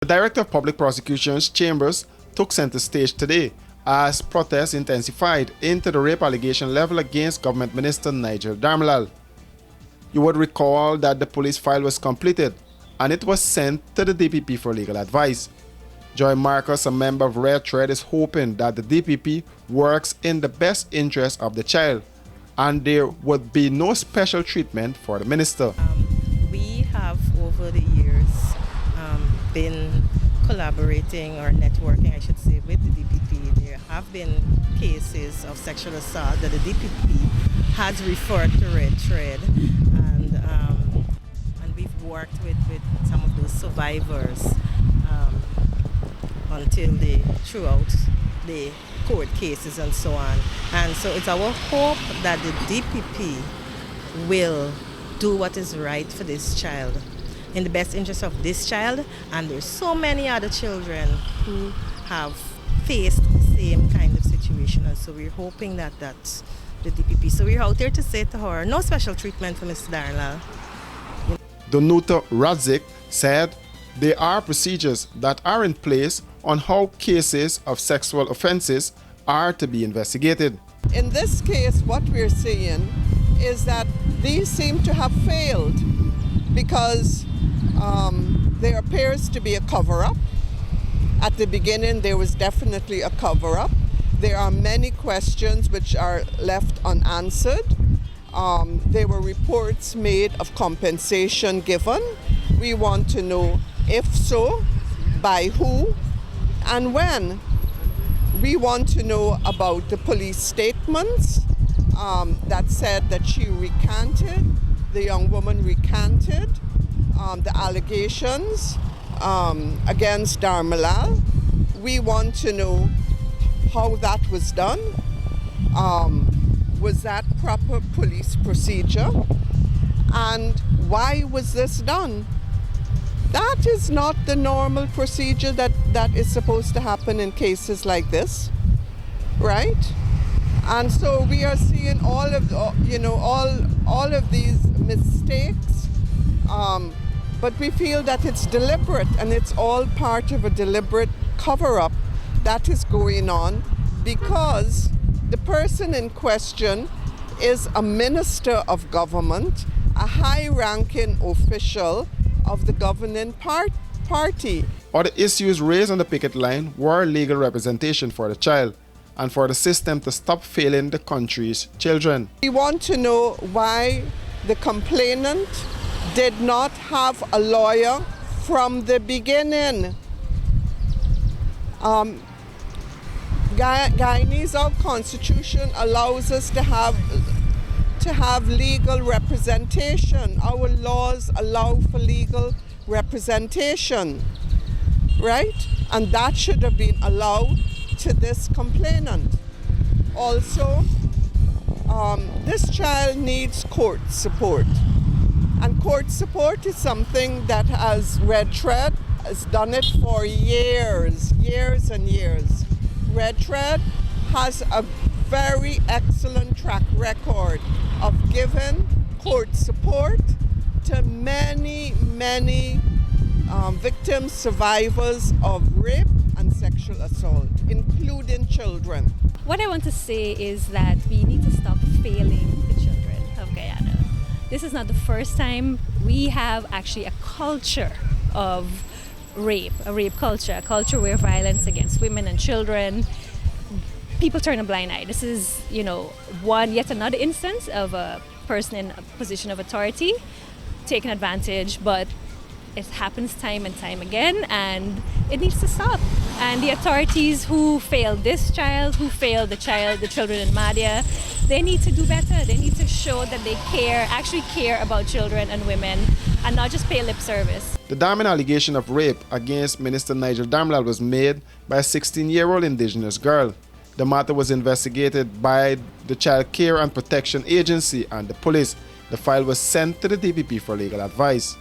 The Director of Public Prosecutions Chambers took center stage today as protests intensified into the rape allegation level against Government Minister Minister Dharamlall. You would recall that the police file was completed and it was sent to the DPP for legal advice. Joy Marcus, a member of Red Thread, is hoping that the DPP works in the best interest of the child and there would be no special treatment for the minister. We have over the years been collaborating or networking, I should say, with the DPP. There have been cases of sexual assault that the DPP has referred to Red Thread, and we've worked with some of those survivors until throughout the court cases and so on. And so it's our hope that the DPP will do what is right for this child, in the best interest of this child, and there's so many other children who have faced the same kind of situation, and so we're hoping that that's the DPP. So we're out there to say to her, no special treatment for Mr. Dharamlall. Danuta Radzik said there are procedures that are in place on how cases of sexual offenses are to be investigated. In this case, what we're seeing is that these seem to have failed because there appears to be a cover-up. At the beginning, there was definitely a cover-up. There are many questions which are left unanswered. There were reports made of compensation given. We want to know if so, by who, and when. We want to know about the police statements that said that she recanted, the young woman recanted the allegations against Dharamlall. We want to know how that was done. Was that proper police procedure? And why was this done? That is not the normal procedure that is supposed to happen in cases like this, right? And so we are seeing all of these mistakes, but we feel that it's deliberate and it's all part of a deliberate cover-up that is going on because the person in question is a minister of government, a high-ranking official of the governing party. Other issues raised on the picket line were legal representation for the child and for the system to stop failing the country's children. We want to know why the complainant did not have a lawyer from the beginning. Guyanese, our constitution allows us to have legal representation. Our laws allow for legal representation, right? And that should have been allowed to this complainant. Also, this child needs court support. And court support is something that Red Thread has done it for years and years. Red Thread has a very excellent track record of giving court support to many victims, survivors of rape and sexual assault, including children. What I want to say is that we need to stop failing the children of Guyana. This is not the first time. We have actually a culture of rape, a rape culture, a culture where violence against women and children, people turn a blind eye. This is, yet another instance of a person in a position of authority taking advantage, but it happens time and time again, and it needs to stop. And the authorities who failed this child, who failed the children in Madhya, they need to do better. They need to show that they actually care about children and women, and not just pay lip service. The damning allegation of rape against Minister Minister Dharamlall was made by a 16-year-old indigenous girl. The matter was investigated by the Child Care and Protection Agency and the police. The file was sent to the DPP for legal advice.